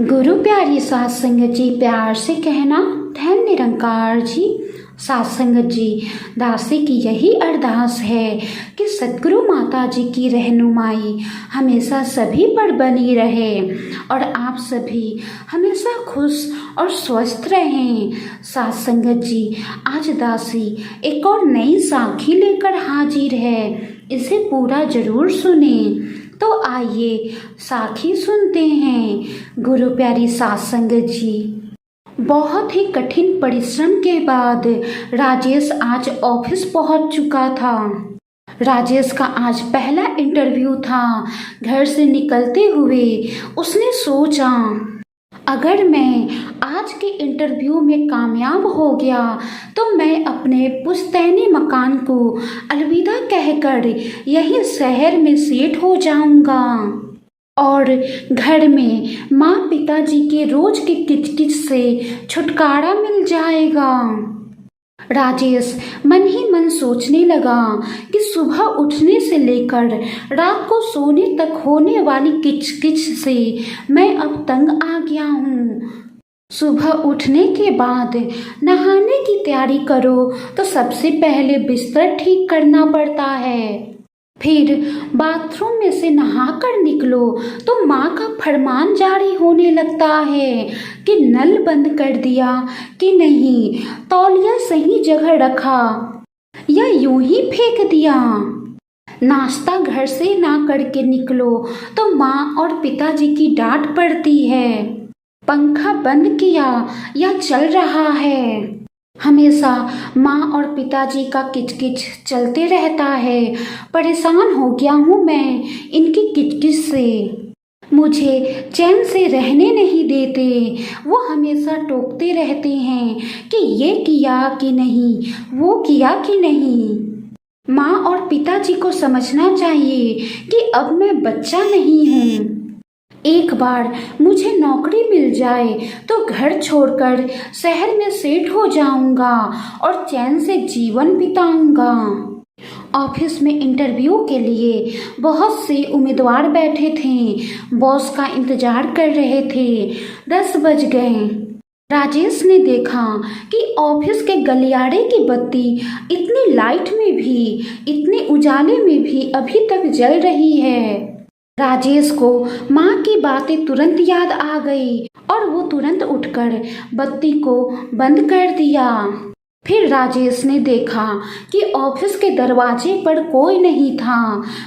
गुरु प्यारी सात संगत जी, प्यार से कहना धन निरंकार जी। सात संगत जी, दासी की यही अरदास है कि सतगुरु माता जी की रहनुमाई हमेशा सभी पर बनी रहे और आप सभी हमेशा खुश और स्वस्थ रहें। सात संगत जी, आज दासी एक और नई साखी लेकर हाजिर है, इसे पूरा जरूर सुने। तो आइए साखी सुनते हैं। गुरु प्यारी सात संगत जी, बहुत ही कठिन परिश्रम के बाद राजेश आज ऑफिस पहुंच चुका था। राजेश का आज पहला इंटरव्यू था। घर से निकलते हुए उसने सोचा, अगर मैं आज के इंटरव्यू में कामयाब हो गया तो मैं अपने पुश्तैनी मकान को अलविदा कहकर यही शहर में सेट हो जाऊंगा और घर में माँ पिताजी के रोज के किचकिच से छुटकारा मिल जाएगा। राजेश मन ही मन सोचने लगा कि सुबह उठने से लेकर रात को सोने तक होने वाली किचकिच से मैं अब तंग आ गया हूँ। सुबह उठने के बाद नहाने की तैयारी करो तो सबसे पहले बिस्तर ठीक करना पड़ता है, फिर बाथरूम में से नहाकर निकलो तो माँ का फरमान जारी होने लगता है कि नल बंद कर दिया कि नहीं, तौलिया सही जगह रखा या यूं ही फेंक दिया। नाश्ता घर से ना करके निकलो तो माँ और पिताजी की डांट पड़ती है। पंखा बंद किया या चल रहा है, हमेशा माँ और पिताजी का किचकिच चलते रहता है। परेशान हो गया हूँ मैं इनकी किचकिच से, मुझे चैन से रहने नहीं देते। वो हमेशा टोकते रहते हैं कि ये किया कि नहीं, वो किया कि नहीं। माँ और पिताजी को समझना चाहिए कि अब मैं बच्चा नहीं हूँ। एक बार मुझे नौकरी मिल जाए तो घर छोड़कर शहर में सेट हो जाऊंगा और चैन से जीवन बिताऊंगा। ऑफिस में इंटरव्यू के लिए बहुत से उम्मीदवार बैठे थे, बॉस का इंतजार कर रहे थे। 10 बज गए। राजेश ने देखा कि ऑफिस के गलियारे की बत्ती इतनी लाइट में भी, इतने उजाले में भी अभी तक जल रही है। राजेश को माँ की बातें तुरंत याद आ गई और वो तुरंत उठकर बत्ती को बंद कर दिया। फिर राजेश ने देखा कि ऑफिस के दरवाजे पर कोई नहीं था।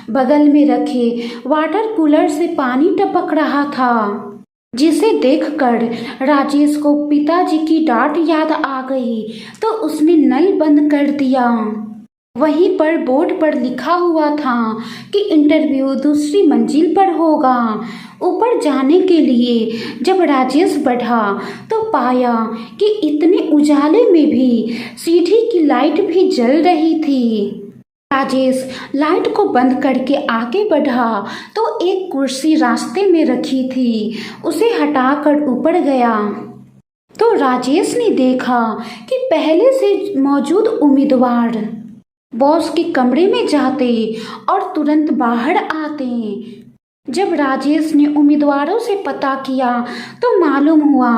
बगल में रखे वाटर कूलर से पानी टपक रहा था, जिसे देखकर राजेश को पिताजी की डांट याद आ गई तो उसने नल बंद कर दिया। वहीं पर बोर्ड पर लिखा हुआ था कि इंटरव्यू दूसरी मंजिल पर होगा। ऊपर जाने के लिए जब राजेश बढ़ा तो पाया कि इतने उजाले में भी सीढ़ी की लाइट भी जल रही थी। राजेश लाइट को बंद करके आगे बढ़ा तो एक कुर्सी रास्ते में रखी थी, उसे हटाकर ऊपर गया तो राजेश ने देखा कि पहले से मौजूद उम्मीदवार बॉस के कमरे में जाते और तुरंत बाहर आते। जब राजेश ने उम्मीदवारों से पता किया तो मालूम हुआ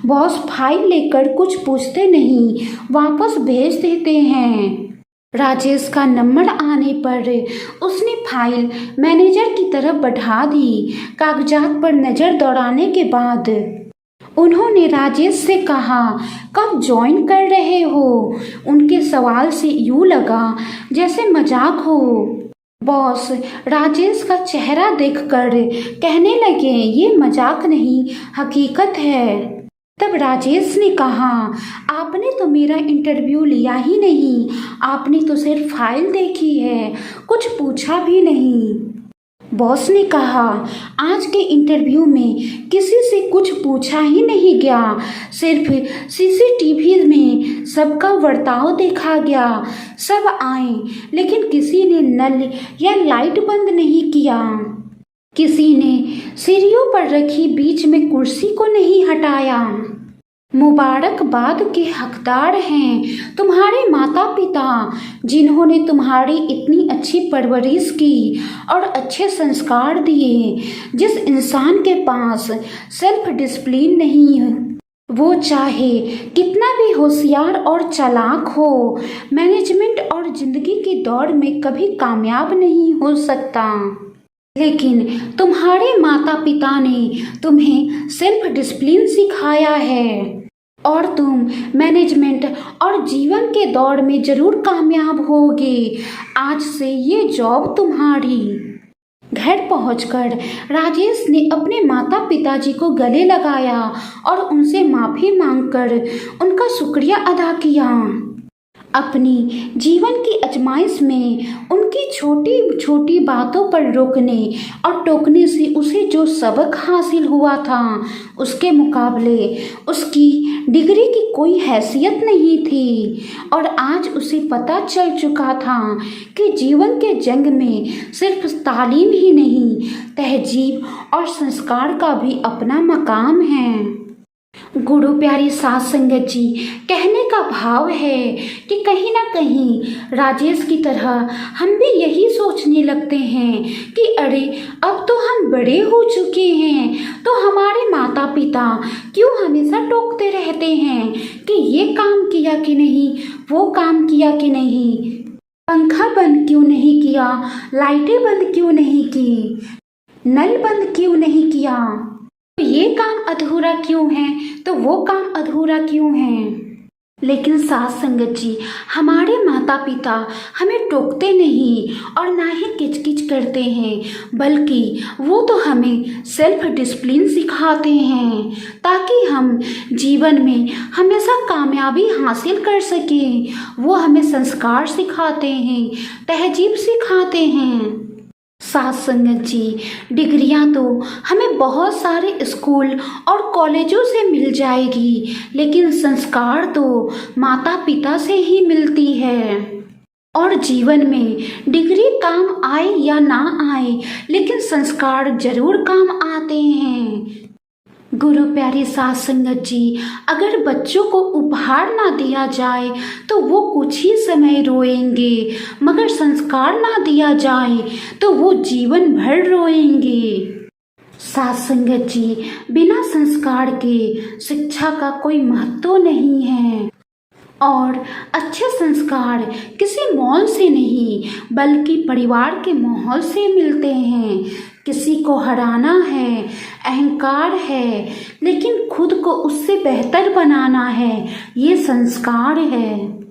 बॉस फाइल लेकर कुछ पूछते नहीं, वापस भेज देते हैं। राजेश का नंबर आने पर उसने फाइल मैनेजर की तरफ बढ़ा दी। कागजात पर नज़र दौड़ाने के बाद उन्होंने राजेश से कहा, कब ज्वाइन कर रहे हो? उनके सवाल से यूं लगा जैसे मजाक हो। बॉस राजेश का चेहरा देखकर कहने लगे, ये मजाक नहीं, हकीकत है। तब राजेश ने कहा, आपने तो मेरा इंटरव्यू लिया ही नहीं, आपने तो सिर्फ फाइल देखी है, कुछ पूछा भी नहीं। बॉस ने कहा, आज के इंटरव्यू में किसी से कुछ पूछा ही नहीं गया, सिर्फ सीसीटीवी में सबका बर्ताव देखा गया। सब आए लेकिन किसी ने नल या लाइट बंद नहीं किया, किसी ने सीढ़ियों पर रखी बीच में कुर्सी को नहीं हटाया। मुबारकबाद के हकदार हैं तुम्हारे माता पिता, जिन्होंने तुम्हारी इतनी अच्छी परवरिश की और अच्छे संस्कार दिए। जिस इंसान के पास सेल्फ डिसिप्लिन नहीं है, वो चाहे कितना भी होशियार और चालाक हो, मैनेजमेंट और जिंदगी की दौड़ में कभी कामयाब नहीं हो सकता। लेकिन तुम्हारे माता पिता ने तुम्हें सेल्फ डिसिप्लिन सिखाया है और तुम मैनेजमेंट और जीवन के दौड़ में जरूर कामयाब होगे। आज से ये जॉब तुम्हारी। घर पहुंचकर राजेश ने अपने माता पिताजी को गले लगाया और उनसे माफ़ी मांगकर उनका शुक्रिया अदा किया। अपनी जीवन की आजमाइश में उनकी छोटी छोटी बातों पर रोकने और टोकने से उसे जो सबक हासिल हुआ था, उसके मुकाबले उसकी डिग्री की कोई हैसियत नहीं थी। और आज उसे पता चल चुका था कि जीवन के जंग में सिर्फ तालीम ही नहीं, तहजीब और संस्कार का भी अपना मकाम है। गुरु प्यारी साध संगत जी, कहने का भाव है कि कहीं ना कहीं राजेश की तरह हम भी यही सोचने लगते हैं कि अरे अब तो हम बड़े हो चुके हैं, तो हमारे माता पिता क्यों हमेशा टोकते रहते हैं कि ये काम किया कि नहीं, वो काम किया कि नहीं, पंखा बंद क्यों नहीं किया, लाइटें बंद क्यों नहीं की, नल बंद क्यों नहीं किया, तो ये काम अधूरा क्यों है, तो वो काम अधूरा क्यों है। लेकिन साथ संगत जी, हमारे माता पिता हमें टोकते नहीं और ना ही किचकिच करते हैं, बल्कि वो तो हमें सेल्फ डिसिप्लिन सिखाते हैं ताकि हम जीवन में हमेशा कामयाबी हासिल कर सकें। वो हमें संस्कार सिखाते हैं, तहजीब सिखाते हैं। साथ संगत जी, डिग्रियां तो हमें बहुत सारे स्कूल और कॉलेजों से मिल जाएगी, लेकिन संस्कार तो माता पिता से ही मिलती है। और जीवन में डिग्री काम आए या ना आए, लेकिन संस्कार जरूर काम आते हैं। गुरु प्यारी साध संगत जी, अगर बच्चों को उपहार ना दिया जाए तो वो कुछ ही समय रोएंगे, मगर संस्कार ना दिया जाए तो वो जीवन भर रोएंगे। साध संगत जी, बिना संस्कार के शिक्षा का कोई महत्व नहीं है और अच्छे संस्कार किसी मॉल से नहीं, बल्कि परिवार के माहौल से मिलते हैं। किसी को हराना है, अहंकार है, लेकिन खुद को उससे बेहतर बनाना है, ये संस्कार है।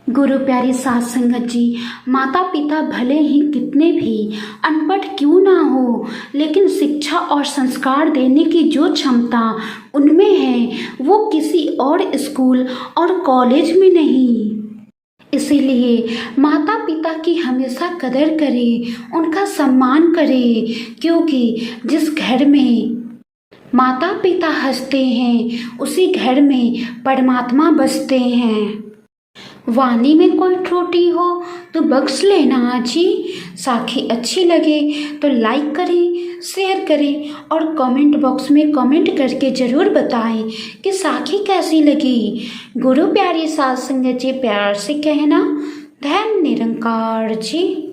गुरु प्यारी साध संगत जी, माता पिता भले ही कितने भी अनपढ़ क्यों ना हो, लेकिन शिक्षा और संस्कार देने की जो क्षमता उनमें है, वो किसी और स्कूल और कॉलेज में नहीं। इसीलिए माता पिता की हमेशा कदर करें, उनका सम्मान करें, क्योंकि जिस घर में माता पिता हंसते हैं, उसी घर में परमात्मा बसते हैं। वाणी में कोई त्रुटि हो तो बख्श लेना जी। साखी अच्छी लगे तो लाइक करें, शेयर करें और कमेंट बॉक्स में कमेंट करके ज़रूर बताएं कि साखी कैसी लगी। गुरु प्यारी साध संगत जी, प्यार से कहना, धन निरंकार जी।